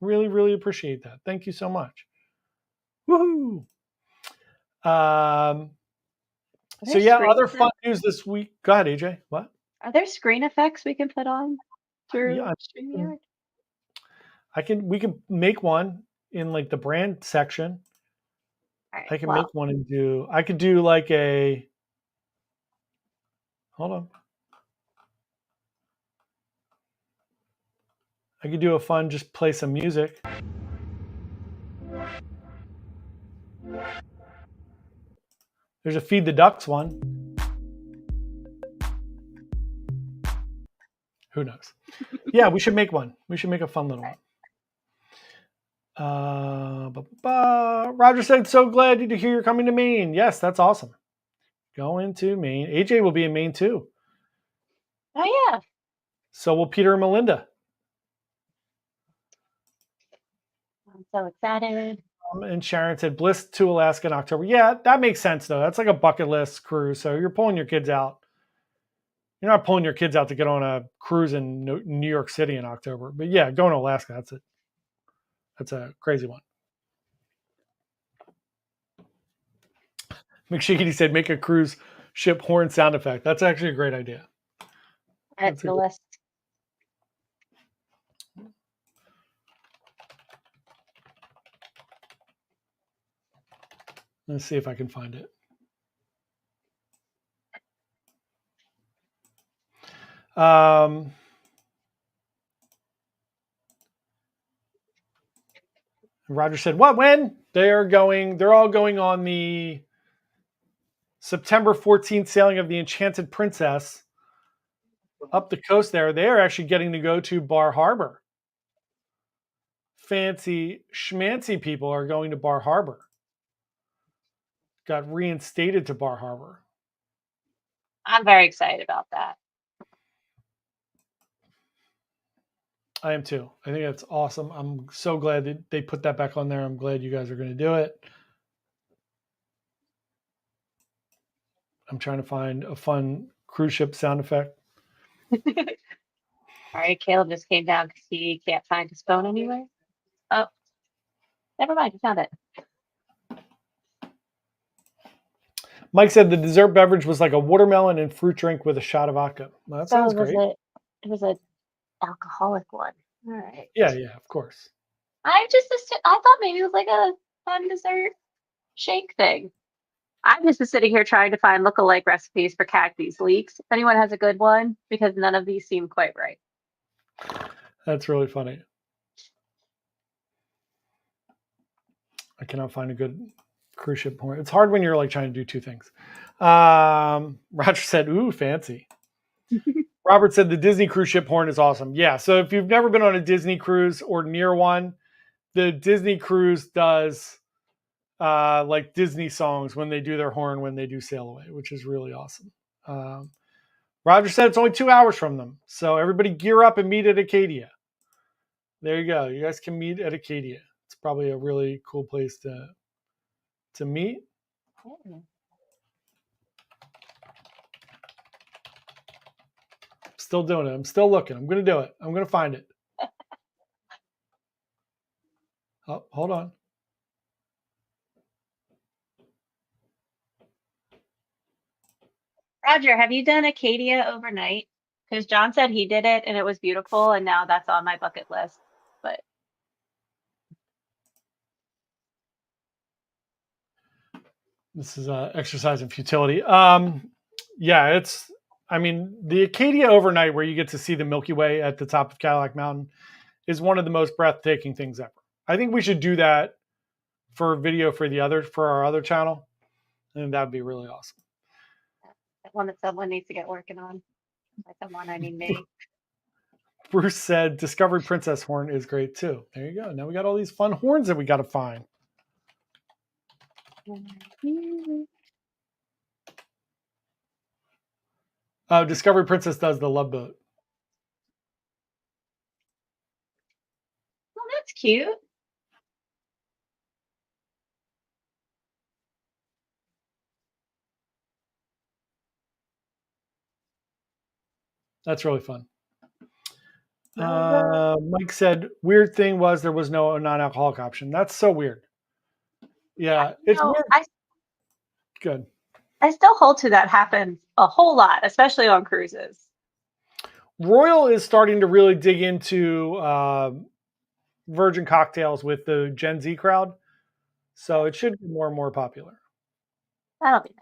Speaker 1: Really, really appreciate that. Thank you so much. Woohoo! So yeah, other fun news this week. Go ahead, AJ. What?
Speaker 2: Are there screen effects we can put on through
Speaker 1: Yeah,
Speaker 2: StreamYard?
Speaker 1: we can make one in like the brand section.
Speaker 2: Right,
Speaker 1: I can make one and I could do like hold on. I could do a fun, just play some music. There's a Feed the Ducks one. Who knows? Yeah, we should make one. We should make a fun little one. Roger said, so glad to hear you're coming to Maine. Yes, that's awesome. Going to Maine. AJ will be in Maine too.
Speaker 2: Oh, yeah.
Speaker 1: So will Peter and Melinda.
Speaker 2: I'm so excited.
Speaker 1: And Sharon said, Bliss to Alaska in October. Yeah, that makes sense, though. That's like a bucket list cruise. So you're pulling your kids out. You're not pulling your kids out to get on a cruise in New York City in October. But yeah, going to Alaska, that's it. That's a crazy one. McShiggity said, make a cruise ship horn sound effect. That's actually a great idea.
Speaker 2: That's the list.
Speaker 1: Let's see if I can find it. Roger said, what, when? They're all going on the September 14th sailing of the Enchanted Princess up the coast there. They are actually getting to go to Bar Harbor. Fancy schmancy people are going to Bar Harbor. Got reinstated to Bar Harbor.
Speaker 2: I'm very excited about that.
Speaker 1: I am too. I think that's awesome. I'm so glad that they put that back on there. I'm glad you guys are going to do it. I'm trying to find a fun cruise ship sound effect.
Speaker 2: All right, Caleb just came down because he can't find his phone anywhere. Oh, never mind. He found it.
Speaker 1: Mike said the dessert beverage was like a watermelon and fruit drink with a shot of vodka. Well, that sounds great.
Speaker 2: It was an alcoholic one. All right.
Speaker 1: Yeah, of course.
Speaker 2: I thought maybe it was like a fun dessert shake thing. I'm just sitting here trying to find look-alike recipes for cactus leeks. If anyone has a good one, because none of these seem quite right.
Speaker 1: That's really funny. I cannot find a good cruise ship porn. It's hard when you're like trying to do two things. Roger said, "Ooh, fancy." Robert said the Disney cruise ship horn is awesome. Yeah. So if you've never been on a Disney cruise or near one, the Disney cruise does like Disney songs when they do their horn when they do sail away, which is really awesome. Roger said it's only 2 hours from them. So everybody gear up and meet at Acadia. There you go. You guys can meet at Acadia. It's probably a really cool place to meet. Still doing it. I'm still looking. I'm going to do it. I'm going to find it. Oh, hold on.
Speaker 2: Roger, have you done Acadia overnight? Because John said he did it and it was beautiful, and now that's on my bucket list. But
Speaker 1: this is exercise in futility. Yeah, I mean, the Acadia overnight where you get to see the Milky Way at the top of Cadillac Mountain is one of the most breathtaking things ever. I think we should do that for a video for our other channel, and that'd be really awesome.
Speaker 2: that one that someone needs to get working on. By someone, I mean me.
Speaker 1: Bruce said Discovery Princess horn is great too. There you go. Now we got all these fun horns that we got to find. Oh, Discovery Princess does the Love Boat.
Speaker 2: Well, that's cute.
Speaker 1: That's really fun. Mike said, weird thing was there was no non-alcoholic option. That's so weird. Yeah, it's weird. Good.
Speaker 2: I still hold to that happens a whole lot, especially on cruises.
Speaker 1: Royal is starting to really dig into virgin cocktails with the Gen Z crowd. So it should be more and more popular.
Speaker 2: That'll be nice.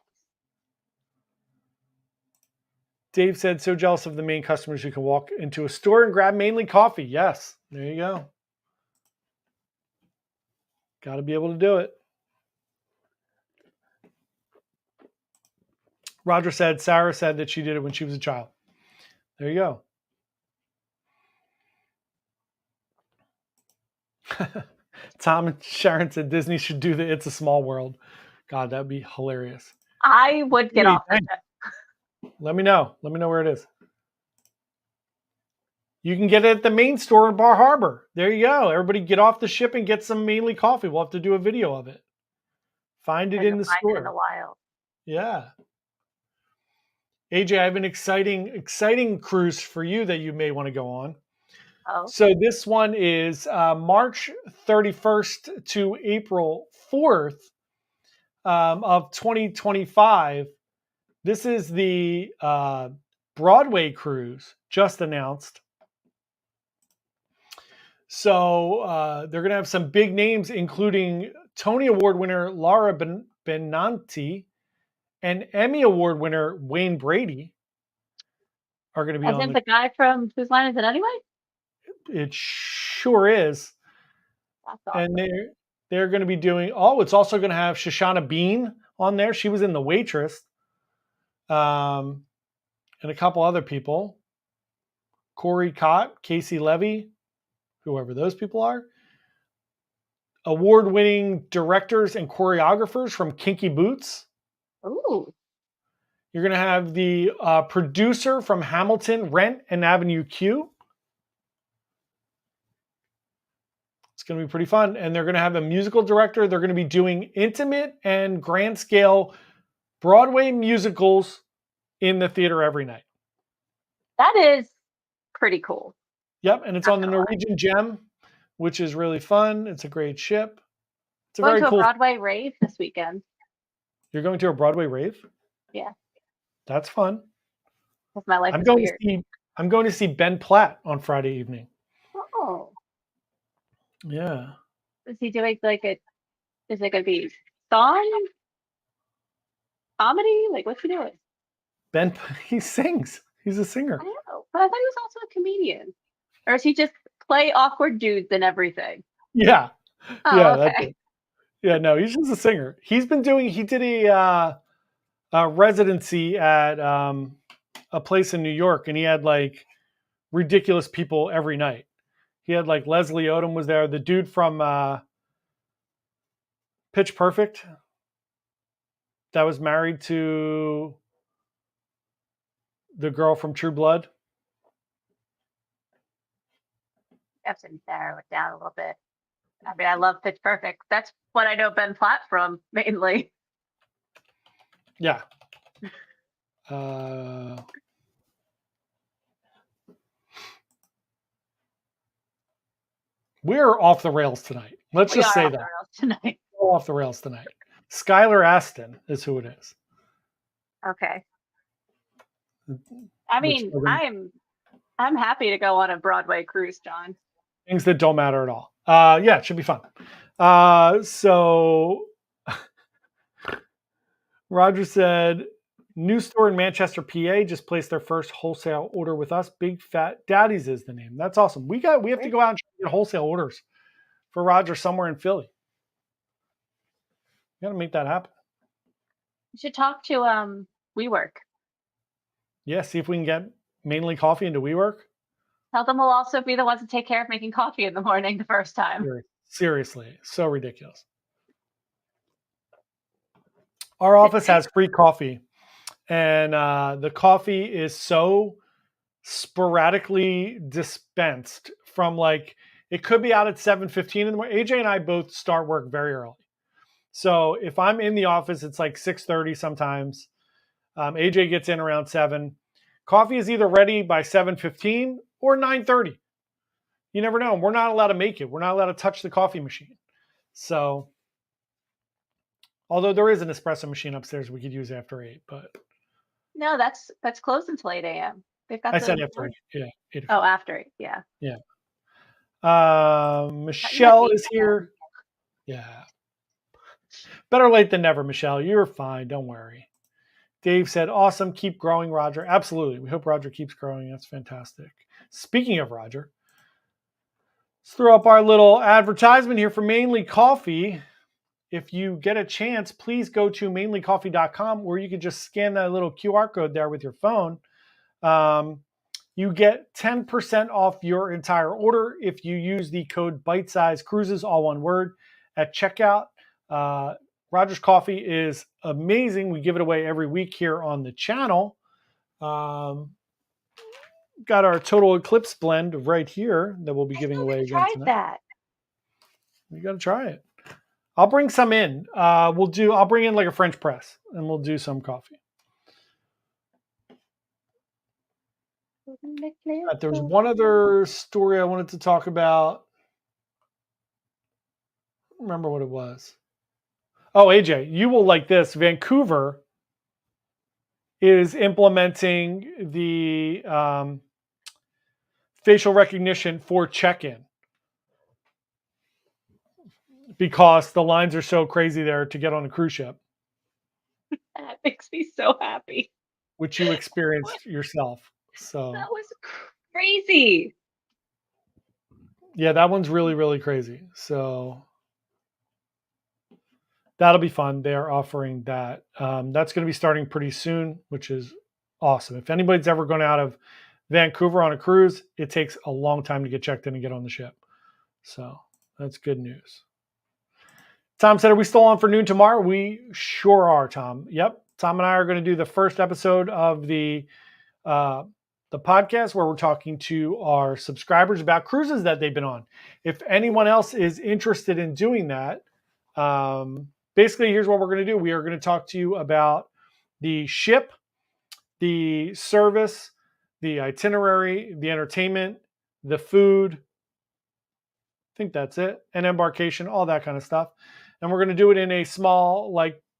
Speaker 1: Dave said, so jealous of the main customers who can walk into a store and grab mainly coffee. Yes, there you go. Got to be able to do it. Roger said, Sarah said that she did it when she was a child. There you go. Tom and Sharon said Disney should do the It's a Small World. God, that'd be hilarious.
Speaker 2: I would get off that.
Speaker 1: Let me know. Let me know where it is. You can get it at the main store in Bar Harbor. There you go. Everybody get off the ship and get some mainly coffee. We'll have to do a video of it. Find it in the store.
Speaker 2: It in the wild.
Speaker 1: Yeah. AJ, I have an exciting cruise for you that you may want to go on.
Speaker 2: Oh.
Speaker 1: So this one is March 31st to April 4th of 2025. This is the Broadway cruise just announced. So they're going to have some big names, including Tony Award winner Laura Benanti and Emmy Award winner Wayne Brady are going to be on
Speaker 2: the guy from Whose Line Is It Anyway?
Speaker 1: It sure is.
Speaker 2: That's awesome.
Speaker 1: And they're going to be doing, it's also going to have Shoshana Bean on there. She was in The Waitress. And a couple other people. Corey Cott, Casey Levy, whoever those people are. Award-winning directors and choreographers from Kinky Boots.
Speaker 2: Ooh.
Speaker 1: You're going to have the producer from Hamilton, Rent, and Avenue Q. It's going to be pretty fun. And they're going to have a musical director. They're going to be doing intimate and grand scale Broadway musicals in the theater every night.
Speaker 2: That is pretty cool.
Speaker 1: Yep. And it's on the Norwegian Gem, which is really fun. It's a great ship. It's a very cool.
Speaker 2: Going to a Broadway rave this weekend.
Speaker 1: You're going to a Broadway rave?
Speaker 2: Yeah.
Speaker 1: That's fun.
Speaker 2: That's my life.
Speaker 1: I'm going to see Ben Platt on Friday evening.
Speaker 2: Oh.
Speaker 1: Yeah.
Speaker 2: Is he doing is it going to be song? comedy? Like, what's he doing?
Speaker 1: Ben, he sings. He's a singer.
Speaker 2: I don't know, but I thought he was also a comedian. Or is he just play awkward dudes and everything?
Speaker 1: Yeah.
Speaker 2: Oh,
Speaker 1: Yeah, that's
Speaker 2: okay.
Speaker 1: it. Yeah, no, he's just a singer. He did a residency at a place in New York, and he had like ridiculous people every night. He had like Leslie Odom was there, the dude from Pitch Perfect that was married to the girl from True Blood.
Speaker 2: I have to narrow it down a little bit. I mean, I love Pitch Perfect. That's what I know Ben Platt from mainly.
Speaker 1: Yeah. Uh, we're off the rails tonight. Let's
Speaker 2: We
Speaker 1: just
Speaker 2: are
Speaker 1: say
Speaker 2: off the
Speaker 1: that.
Speaker 2: rails tonight.
Speaker 1: We're off the rails tonight. Skylar Aston is who it is.
Speaker 2: Okay. I
Speaker 1: Which
Speaker 2: mean, I'm happy to go on a Broadway cruise, John.
Speaker 1: things that don't matter at all. Yeah, it should be fun. So Roger said, new store in Manchester, PA, just placed their first wholesale order with us. Big Fat Daddies is the name. That's awesome. We have to go out and get wholesale orders for Roger somewhere in Philly. You got to make that happen.
Speaker 2: You should talk to WeWork.
Speaker 1: Yeah, see if we can get mainly coffee into WeWork.
Speaker 2: Tell them we'll also be the ones to take care of making coffee in the morning the first time.
Speaker 1: Seriously, so ridiculous. Our office has free coffee, and the coffee is so sporadically dispensed from like it could be out at 7:15 in the morning. AJ and I both start work very early. So if I'm in the office, it's like 6:30 sometimes. AJ gets in around 7. Coffee is either ready by 7:15 or 9:30. You never know. We're not allowed to make it. We're not allowed to touch the coffee machine. So although there is an espresso machine upstairs we could use after 8, but
Speaker 2: No, that's closed until 8 a.m. They've got
Speaker 1: I
Speaker 2: the
Speaker 1: said after 8. Yeah, 8
Speaker 2: Oh,
Speaker 1: o'clock.
Speaker 2: after 8, yeah.
Speaker 1: Yeah.
Speaker 2: You at
Speaker 1: Michelle
Speaker 2: 8
Speaker 1: is here. Yeah. Better late than never, Michelle. You're fine. Don't worry. Dave said, awesome. Keep growing, Roger. Absolutely. We hope Roger keeps growing. That's fantastic. Speaking of Roger, let's throw up our little advertisement here for Mainly Coffee. If you get a chance, please go to mainlycoffee.com where you can just scan that little QR code there with your phone. You get 10% off your entire order if you use the code Bite Size Cruises, all one word, at checkout. Roger's Coffee is amazing. We give it away every week here on the channel. Got our Total Eclipse blend right here that we'll be giving away again tonight.
Speaker 2: That.
Speaker 1: You got to try it. I'll bring some in. I'll bring in like a French press and we'll do some coffee. There's one other story I wanted to talk about. I don't remember what it was. Oh, AJ, you will like this. Vancouver is implementing the facial recognition for check-in because the lines are so crazy there to get on a cruise ship.
Speaker 2: That makes me so happy.
Speaker 1: Which you experienced yourself. So
Speaker 2: that was crazy.
Speaker 1: Yeah, that one's really, really crazy. So that'll be fun. They're offering that. That's going to be starting pretty soon, which is awesome. If anybody's ever gone out of Vancouver on a cruise, it takes a long time to get checked in and get on the ship. So that's good news. Tom said, are we still on for noon tomorrow? We sure are, Tom. Yep. Tom and I are going to do the first episode of the podcast where we're talking to our subscribers about cruises that they've been on. If anyone else is interested in doing that, basically, here's what we're going to do. We are going to talk to you about the ship, the service, the itinerary, the entertainment, the food. I think that's it. And embarkation, all that kind of stuff. And we're going to do it in a small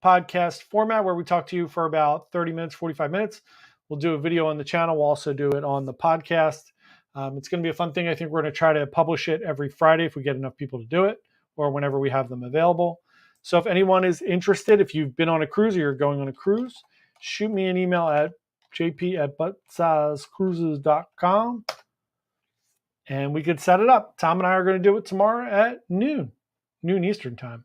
Speaker 1: podcast format where we talk to you for about 30 minutes, 45 minutes. We'll do a video on the channel. We'll also do it on the podcast. It's going to be a fun thing. I think we're going to try to publish it every Friday if we get enough people to do it or whenever we have them available. So if anyone is interested, if you've been on a cruise or you're going on a cruise, shoot me an email at jp@buttsizecruises.com and we could set it up. Tom and I are going to do it tomorrow at noon Eastern time.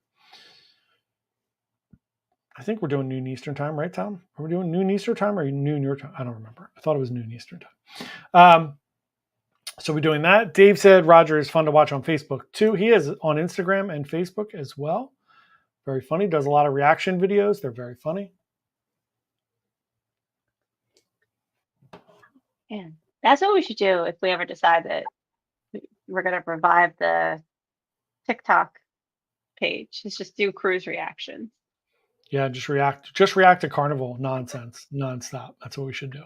Speaker 1: I think we're doing noon Eastern time, right, Tom? Are we doing noon Eastern time or noon your time? I don't remember. I thought it was noon Eastern time. So we're doing that. Dave said Roger is fun to watch on Facebook too. He is on Instagram and Facebook as well. Very funny. Does a lot of reaction videos. They're very funny.
Speaker 2: And that's what we should do if we ever decide that we're going to revive the TikTok page. Is just do cruise reactions.
Speaker 1: Yeah, just react to Carnival nonsense nonstop. That's what we should do.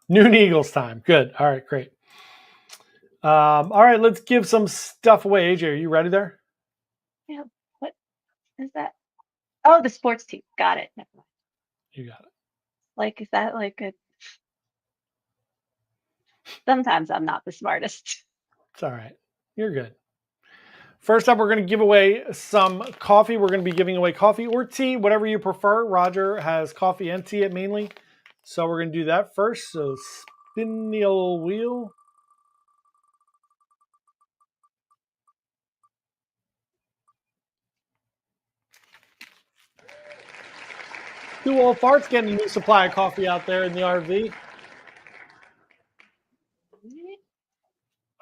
Speaker 1: Noon Eagles time. Good. All right, great. All right, let's give some stuff away. AJ, are you ready there?
Speaker 2: Yeah. What is that? Oh, the sports team. Got it. Never mind.
Speaker 1: You got it.
Speaker 2: Like, is that like a? Sometimes I'm not the smartest.
Speaker 1: It's all right. You're good. First up, we're going to give away some coffee. We're going to be giving away coffee or tea, whatever you prefer. Roger has coffee and tea at mainly. So we're going to do that first. So spin the old wheel. Two old farts getting a new supply of coffee out there in the RV.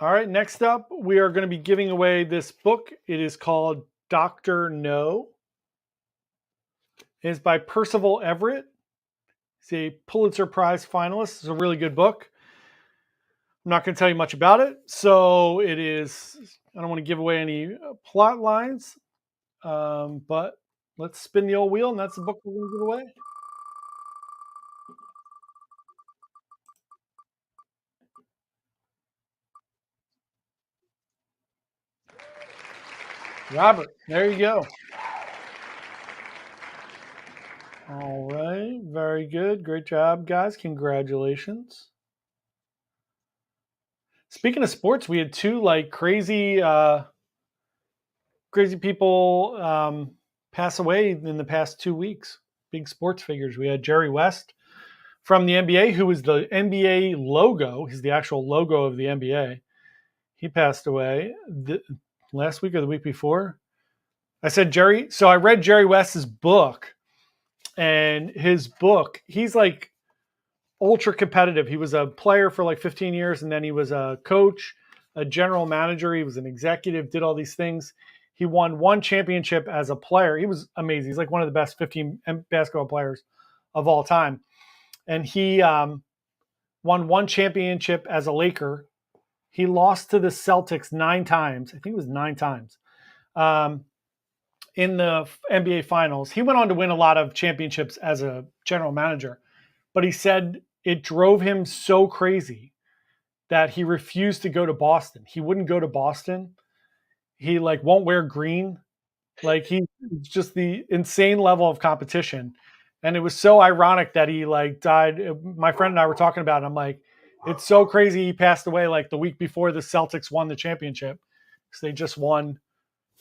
Speaker 1: All right, next up, we are going to be giving away this book. It is called Dr. No. It is by Percival Everett. He's a Pulitzer Prize finalist. It's a really good book. I'm not going to tell you much about it. So it is, I don't want to give away any plot lines, but let's spin the old wheel, and that's the book we're going to give away. Robert, there you go. All right, very good. Great job, guys. Congratulations. Speaking of sports, we had two like crazy people pass away in the past 2 weeks. Big sports figures. We had Jerry West from the NBA, who was the NBA logo. He's the actual logo of the NBA. He passed away last week or the week before. I said Jerry. So I read Jerry West's book, and his book, he's like ultra competitive. He was a player for like 15 years, and then he was a coach, a general manager. He was an executive, did all these things. He won one championship as a player. He was amazing. He's like one of the best 15 basketball players of all time. And he won one championship as a Laker. He lost to the Celtics 9 times. I think it was 9 times in the NBA Finals. He went on to win a lot of championships as a general manager. But he said it drove him so crazy that he refused to go to Boston. He wouldn't go to Boston. He like won't wear green. Like he's just the insane level of competition. And it was so ironic that he like died. My friend and I were talking about it. I'm like, it's so crazy he passed away like the week before the Celtics won the championship. Because they just won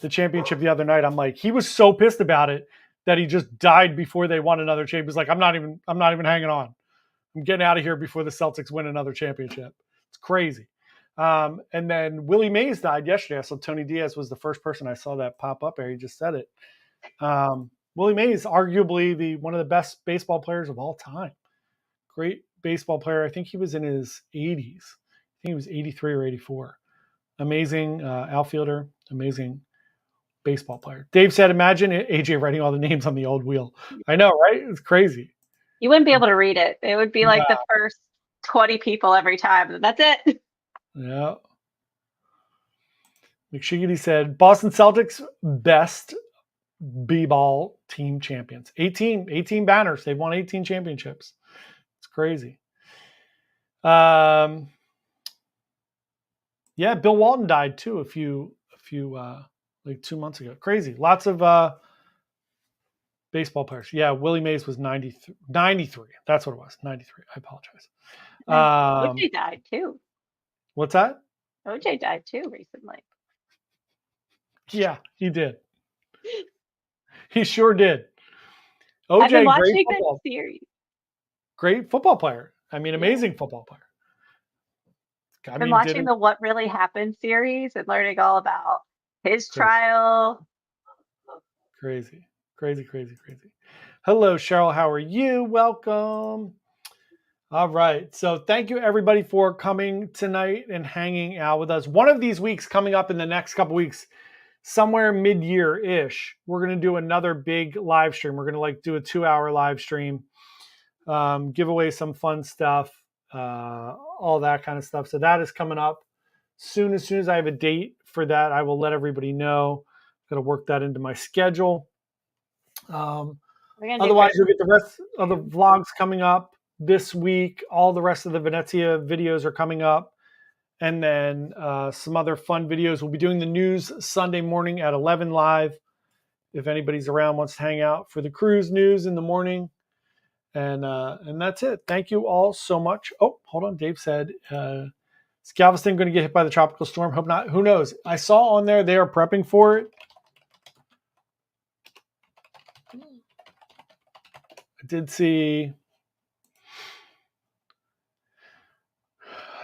Speaker 1: the championship the other night. I'm like, he was so pissed about it that he just died before they won another championship. He's like, I'm not even hanging on. I'm getting out of here before the Celtics win another championship. It's crazy. And then Willie Mays died yesterday. So Tony Diaz was the first person I saw that pop up there. He just said it. Willie Mays, arguably one of the best baseball players of all time. Great baseball player. I think he was in his 80s. I think he was 83 or 84. Amazing outfielder. Amazing baseball player. Dave said, imagine AJ writing all the names on the old wheel. I know, right? It's crazy.
Speaker 2: You wouldn't be able to read it. It would be like the first 20 people every time. That's it.
Speaker 1: Yeah. McShiggity said, Boston Celtics, best b-ball team champions. 18 banners. They've won 18 championships. It's crazy. Yeah, Bill Walton died too a few like 2 months ago. Crazy. Lots of baseball players. Yeah, Willie Mays was 93. That's what it was. 93. I apologize.
Speaker 2: OJ died too.
Speaker 1: What's that?
Speaker 2: OJ died too recently.
Speaker 1: Yeah, he did. He sure did.
Speaker 2: I've been
Speaker 1: OJ,
Speaker 2: watching the series.
Speaker 1: great football player. I mean,
Speaker 2: Yeah.
Speaker 1: amazing football player.
Speaker 2: I've been watching the What Really Happened series and learning all about his trial.
Speaker 1: Crazy. Hello, Cheryl. How are you? Welcome. All right. So thank you everybody for coming tonight and hanging out with us. One of these weeks coming up in the next couple weeks, somewhere mid-year-ish, we're going to do another big live stream. We're going to do a 2-hour live stream, give away some fun stuff, all that kind of stuff. So that is coming up soon. As soon as I have a date for that, I will let everybody know. Got to work that into my schedule. Otherwise, you'll get the rest of the vlogs coming up this week. All the rest of the Venezia videos are coming up. And then some other fun videos. We'll be doing the news Sunday morning at 11 live. If anybody's around, wants to hang out for the cruise news in the morning. And that's it. Thank you all so much. Oh, hold on. Dave said, is Galveston going to get hit by the tropical storm? Hope not. Who knows? I saw on there they are prepping for it. I did see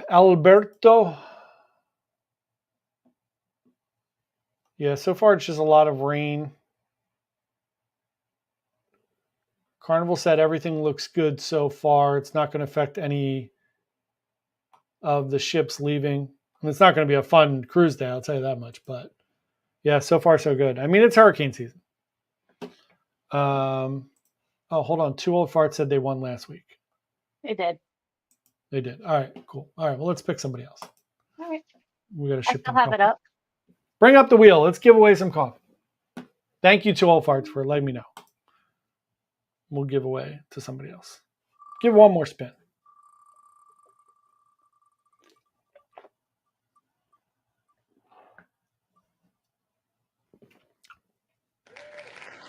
Speaker 1: Alberto. Yeah, so far it's just a lot of rain. Carnival said everything looks good so far. It's not going to affect any of the ships leaving. And it's not going to be a fun cruise day, I'll tell you that much. But yeah, so far so good. I mean, it's hurricane season. Oh, hold on. Two Old Farts said they won last week.
Speaker 2: They did.
Speaker 1: They did. All right, cool. All right, well, let's pick somebody else.
Speaker 2: All right.
Speaker 1: We got to ship
Speaker 2: I still
Speaker 1: them
Speaker 2: have it up.
Speaker 1: Bring up the wheel. Let's give away some coffee. Thank you to Old Farts for letting me know. We'll give away to somebody else. Give one more spin.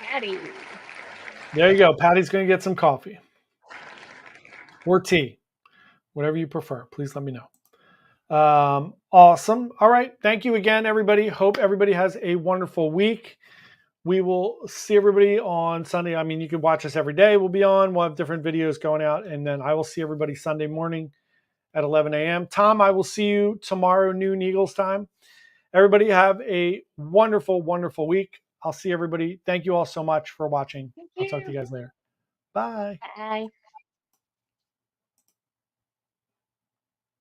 Speaker 2: Patty.
Speaker 1: There you go. Patty's going to get some coffee or tea, whatever you prefer. Please let me know. Awesome. All right. Thank you again, everybody. Hope everybody has a wonderful week. We will see everybody on Sunday. I mean, you can watch us every day. We'll be on. We'll have different videos going out. And then I will see everybody Sunday morning at 11 a.m. Tom, I will see you tomorrow, noon Eagles time. Everybody have a wonderful, wonderful week. I'll see everybody. Thank you all so much for watching. I'll talk to you guys later. Bye.
Speaker 2: Bye.